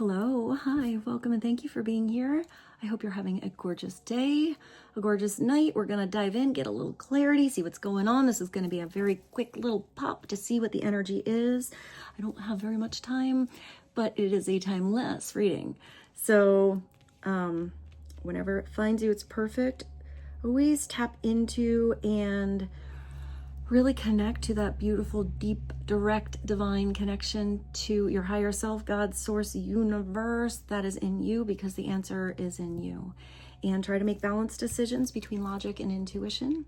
Hello, hi, welcome, and thank you for being here. I hope you're having a gorgeous day, a gorgeous night. We're going to dive in, get a little clarity, see what's going on. This is going to be a very quick little pop to see what the energy is. I don't have very much time, but it is a timeless reading. So whenever it finds you, it's perfect. Always tap into and really connect to that beautiful, deep, direct, divine connection to your higher self, God, source, universe that is in you, because the answer is in you. And try to make balanced decisions between logic and intuition.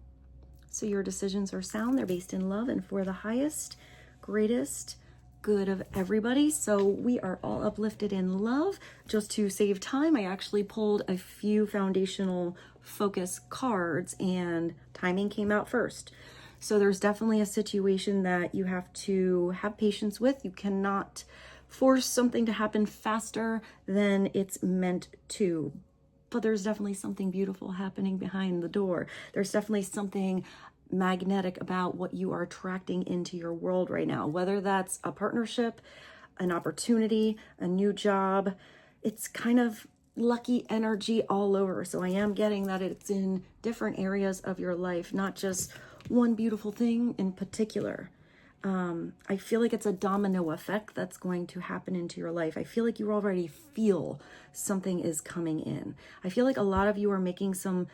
So your decisions are sound, they're based in love and for the highest, greatest good of everybody. So we are all uplifted in love. Just to save time, I actually pulled a few foundational focus cards and timing came out first. So there's definitely a situation that you have to have patience with. You cannot force something to happen faster than it's meant to. But there's definitely something beautiful happening behind the door. There's definitely something magnetic about what you are attracting into your world right now, whether that's a partnership, an opportunity, a new job. It's kind of lucky energy all over. So I am getting that it's in different areas of your life, not just one beautiful thing in particular. I feel like it's a domino effect that's going to happen into your life. I feel like you already feel something is coming in. I feel like a lot of you are making some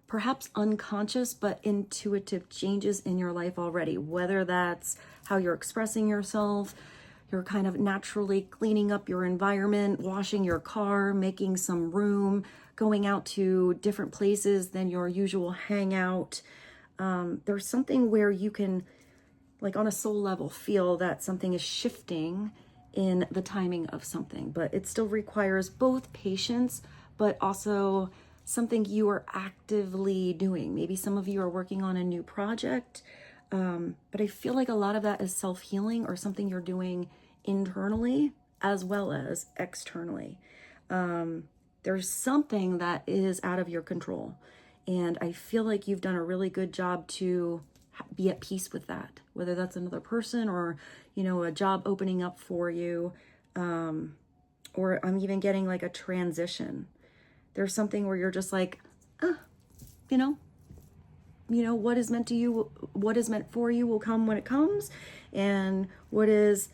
perhaps unconscious but intuitive changes in your life already, whether that's how you're expressing yourself, you're kind of naturally cleaning up your environment, washing your car, making some room, going out to different places than your usual hangout. There's something where you can, like on a soul level, feel that something is shifting in the timing of something, but it still requires both patience, but also something you are actively doing. Maybe some of you are working on a new project, but I feel like a lot of that is self-healing or something you're doing internally as well as externally. There's something that is out of your control. And I feel like you've done a really good job to be at peace with that, whether that's another person or, a job opening up for you, or I'm even getting like a transition. There's something where you're just like, what is meant to you, what is meant for you will come when it comes, and what is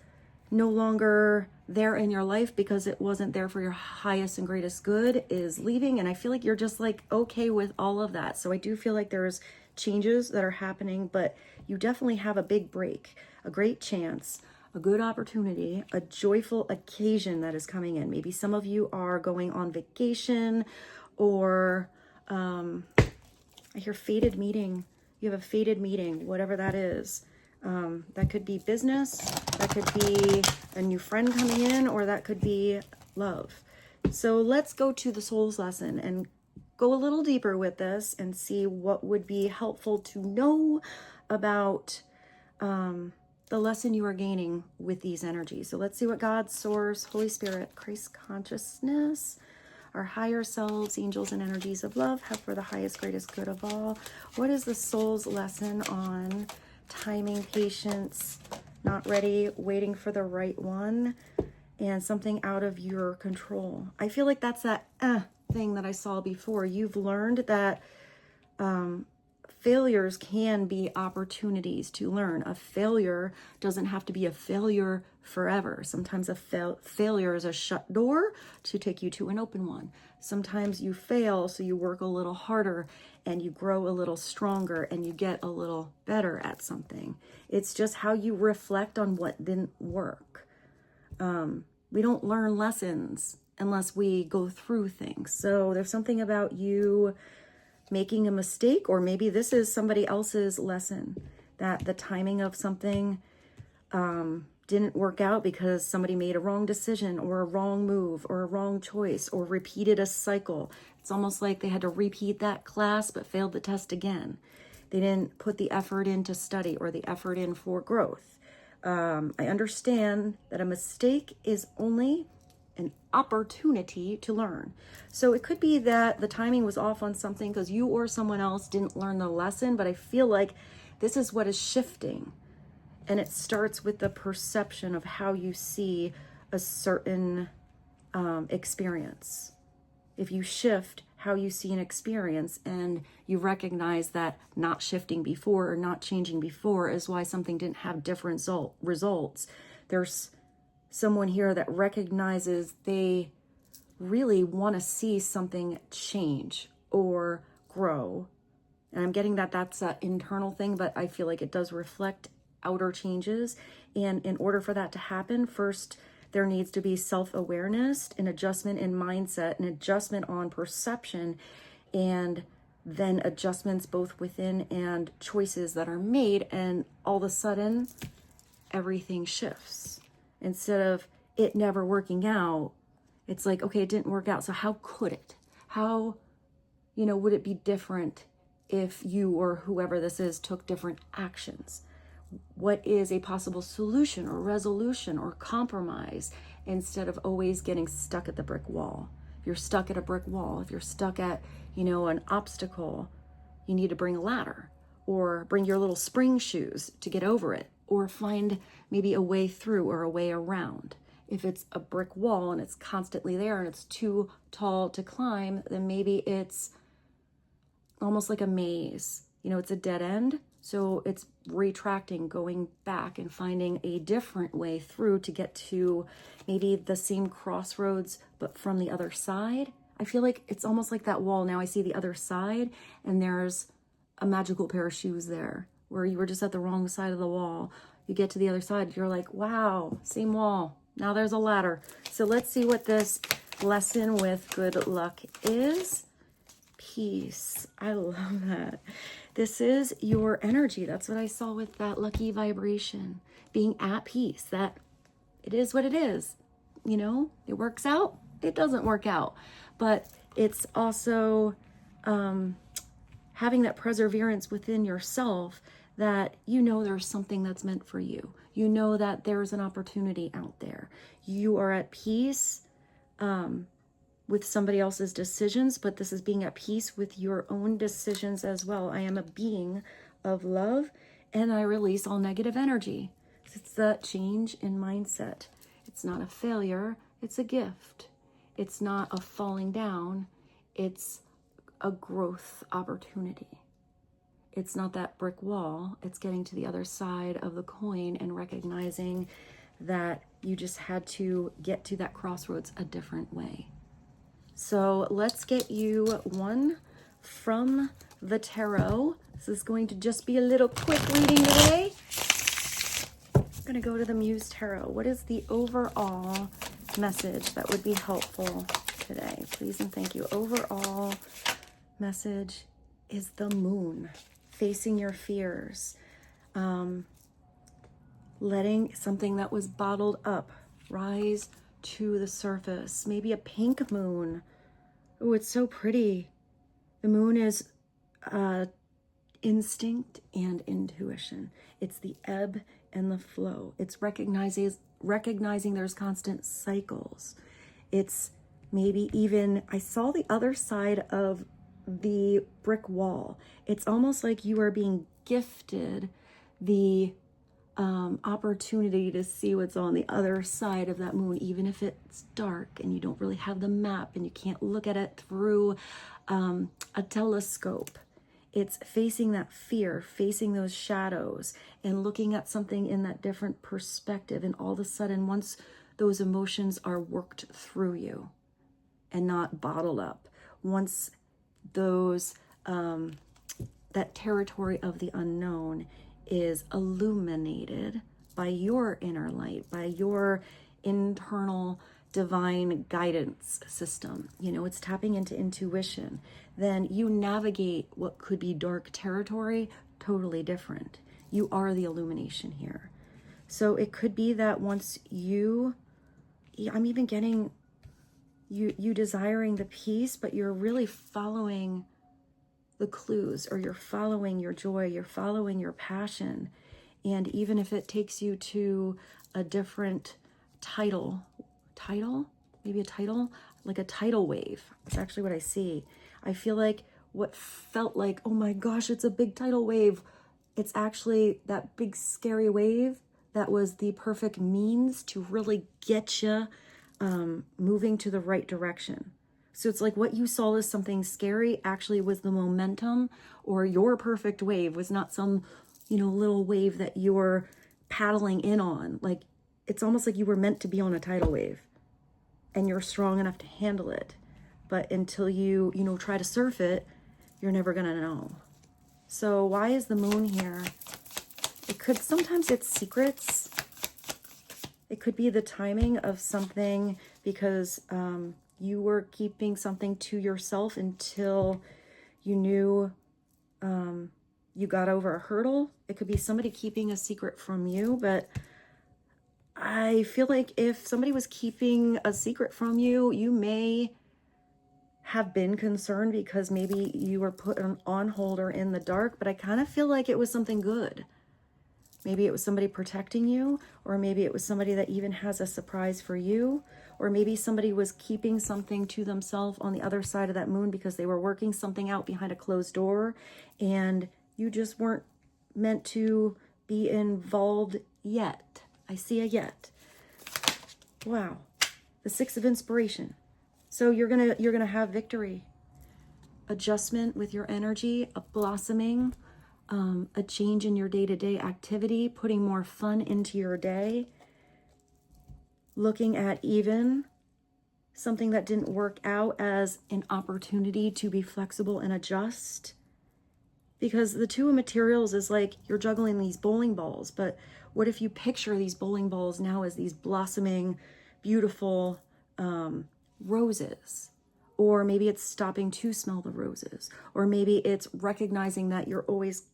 no longer there in your life because it wasn't there for your highest and greatest good is leaving. And I feel like you're just like okay with all of that. So I do feel like there's changes that are happening, but you definitely have a big break, a great chance, a good opportunity, a joyful occasion that is coming in. Maybe some of you are going on vacation, or I hear fated meeting. You have a fated meeting, whatever that is. That could be business, that could be a new friend coming in, or that could be love. So let's go to the soul's lesson and go a little deeper with this and see what would be helpful to know about the lesson you are gaining with these energies. So let's see what God, Source, Holy Spirit, Christ consciousness, our higher selves, angels, and energies of love have for the highest, greatest good of all. What is the soul's lesson on timing, patience, not ready, waiting for the right one, and something out of your control? I feel like that's that thing that I saw before. You've learned that failures can be opportunities to learn. A failure doesn't have to be a failure forever. Sometimes a failure is a shut door to take you to an open one. Sometimes you fail, so you work a little harder and you grow a little stronger and you get a little better at something. It's just how you reflect on what didn't work. We don't learn lessons unless we go through things. So there's something about you making a mistake, or maybe this is somebody else's lesson, that the timing of something didn't work out because somebody made a wrong decision or a wrong move or a wrong choice or repeated a cycle. It's almost like they had to repeat that class but failed the test again. They didn't put the effort in to study or the effort in for growth. I understand that a mistake is only an opportunity to learn. So it could be that the timing was off on something because you or someone else didn't learn the lesson, but I feel like this is what is shifting. And it starts with the perception of how you see a certain experience. If you shift how you see an experience and you recognize that not shifting before or not changing before is why something didn't have different results, there's someone here that recognizes they really want to see something change or grow. And I'm getting that that's an internal thing, but I feel like it does reflect outer changes. And in order for that to happen, first, there needs to be self-awareness, an adjustment in mindset, an adjustment on perception, and then adjustments both within and choices that are made. And all of a sudden, everything shifts. Instead of it never working out, it's like, okay, it didn't work out. So how could it? How, would it be different if you or whoever this is took different actions? What is a possible solution or resolution or compromise instead of always getting stuck at the brick wall? If you're stuck at a brick wall, if you're stuck at, an obstacle, you need to bring a ladder or bring your little spring shoes to get over it, or find maybe a way through or a way around. If it's a brick wall and it's constantly there and it's too tall to climb, then maybe it's almost like a maze. It's a dead end. So it's retracting, going back and finding a different way through to get to maybe the same crossroads, but from the other side. I feel like it's almost like that wall. Now I see the other side and there's a magical pair of shoes there where you were just at the wrong side of the wall. You get to the other side, you're like, wow, same wall. Now there's a ladder. So let's see what this lesson with good luck is. Peace. I love that. This is your energy. That's what I saw with that lucky vibration. Being at peace. That it is what it is. It works out. It doesn't work out. But it's also having that perseverance within yourself that there's something that's meant for you. That there's an opportunity out there. You are at peace with somebody else's decisions, but this is being at peace with your own decisions as well. I am a being of love and I release all negative energy. It's the change in mindset. It's not a failure, it's a gift. It's not a falling down, it's a growth opportunity. It's not that brick wall, it's getting to the other side of the coin and recognizing that you just had to get to that crossroads a different way. So let's get you one from the tarot. This is going to just be a little quick reading today. I'm going to go to the Muse Tarot. What is the overall message that would be helpful today? Please and thank you. Overall message is the moon. Facing your fears. Letting something that was bottled up rise to the surface. Maybe a pink moon. Oh, it's so pretty. The moon is instinct and intuition. It's the ebb and the flow. It's recognizing there's constant cycles. It's maybe even, I saw the other side of the brick wall. It's almost like you are being gifted the opportunity to see what's on the other side of that moon, even if it's dark and you don't really have the map and you can't look at it through a telescope. It's facing that fear, facing those shadows and looking at something in that different perspective. And all of a sudden, once those emotions are worked through you and not bottled up, once those that territory of the unknown is illuminated by your inner light, by your internal divine guidance system, it's tapping into intuition, then you navigate what could be dark territory totally different. You are the illumination here. So it could be that once I'm even getting you desiring the peace, but you're really following the clues, or you're following your joy, you're following your passion. And even if it takes you to a different tidal, maybe a tidal, like a tidal wave. It's actually what I see. I feel like what felt like, oh my gosh, it's a big tidal wave. It's actually that big scary wave that was the perfect means to really get you moving to the right direction. So it's like what you saw as something scary actually was the momentum, or your perfect wave was not some, little wave that you're paddling in on. Like, it's almost like you were meant to be on a tidal wave and you're strong enough to handle it. But until you, try to surf it, you're never going to know. So why is the moon here? Sometimes it's secrets. It could be the timing of something because you were keeping something to yourself until you knew you got over a hurdle. It could be somebody keeping a secret from you, but I feel like if somebody was keeping a secret from you, you may have been concerned because maybe you were put on hold or in the dark, but I kind of feel like it was something good. Maybe it was somebody protecting you, or maybe it was somebody that even has a surprise for you, or maybe somebody was keeping something to themselves on the other side of that moon because they were working something out behind a closed door and you just weren't meant to be involved yet. I see a yet. Wow. The Six of Inspiration. So you're gonna have victory, adjustment with your energy, a blossoming, a change in your day-to-day activity, putting more fun into your day, looking at even something that didn't work out as an opportunity to be flexible and adjust. Because the Two of Materials is like you're juggling these bowling balls, but what if you picture these bowling balls now as these blossoming, beautiful roses? Or maybe it's stopping to smell the roses, or maybe it's recognizing that you're always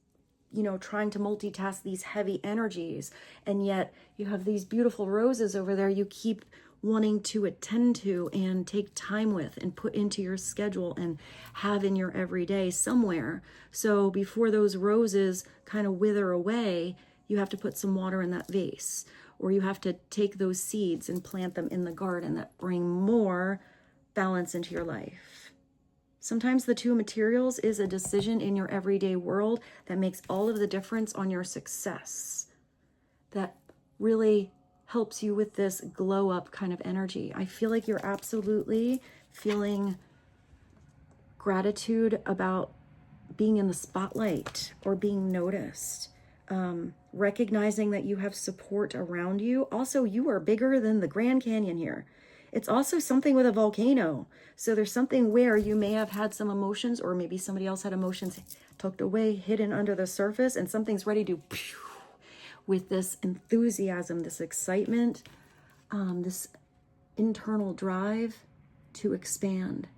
trying to multitask these heavy energies, and yet you have these beautiful roses over there you keep wanting to attend to and take time with and put into your schedule and have in your everyday somewhere. So before those roses kind of wither away, you have to put some water in that vase, or you have to take those seeds and plant them in the garden that bring more balance into your life. Sometimes the Two of Materials is a decision in your everyday world that makes all of the difference on your success, that really helps you with this glow up kind of energy. I feel like you're absolutely feeling gratitude about being in the spotlight or being noticed, recognizing that you have support around you. Also, you are bigger than the Grand Canyon here. It's also something with a volcano. So there's something where you may have had some emotions, or maybe somebody else had emotions tucked away, hidden under the surface, and something's ready to, with this enthusiasm, this excitement, this internal drive to expand.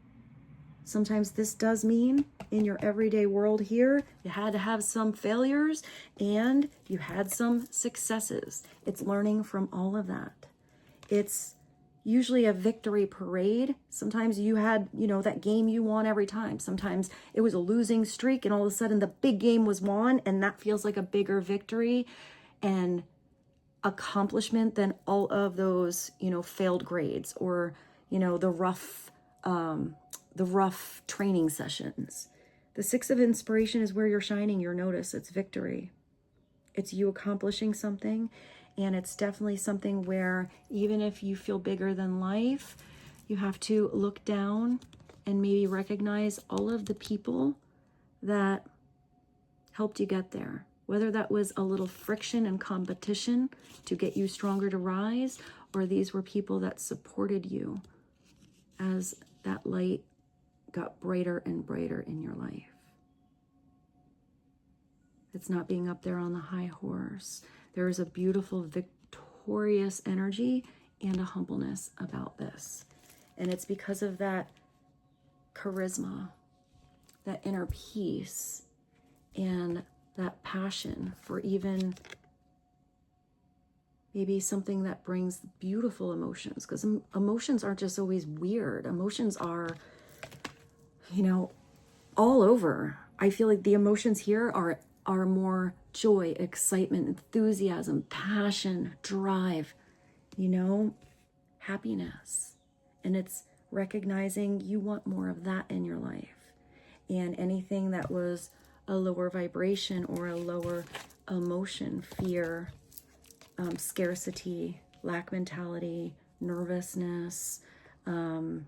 Sometimes this does mean in your everyday world here, you had to have some failures and you had some successes. It's learning from all of that. It's usually a victory parade. Sometimes you had, that game you won every time. Sometimes it was a losing streak and all of a sudden the big game was won, and that feels like a bigger victory and accomplishment than all of those, failed grades or, the rough training sessions. The Six of Inspiration is where you're shining your notice. It's victory. It's you accomplishing something. And it's definitely something where even if you feel bigger than life, you have to look down and maybe recognize all of the people that helped you get there. Whether that was a little friction and competition to get you stronger to rise, or these were people that supported you as that light got brighter and brighter in your life. It's not being up there on the high horse. There is a beautiful, victorious energy and a humbleness about this. And it's because of that charisma, that inner peace, and that passion for even maybe something that brings beautiful emotions. Because emotions aren't just always weird. Emotions are, all over. I feel like the emotions here are more joy, excitement, enthusiasm, passion, drive, happiness. And it's recognizing you want more of that in your life. And anything that was a lower vibration or a lower emotion, fear, scarcity, lack mentality, nervousness, I'm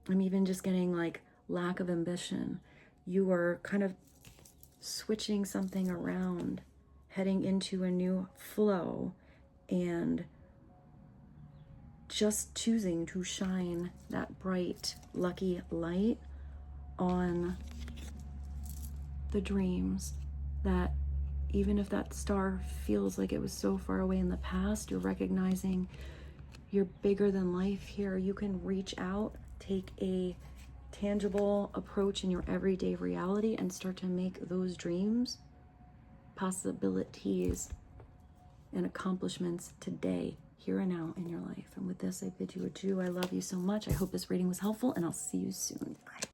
even just getting like lack of ambition. You are kind of switching something around, heading into a new flow, and just choosing to shine that bright, lucky light on the dreams that, even if that star feels like it was so far away in the past, you're recognizing you're bigger than life here. You can reach out, take a tangible approach in your everyday reality, and start to make those dreams possibilities and accomplishments today, here and now in your life. And with this, I bid you adieu. I love you so much. I hope this reading was helpful, and I'll see you soon. Bye.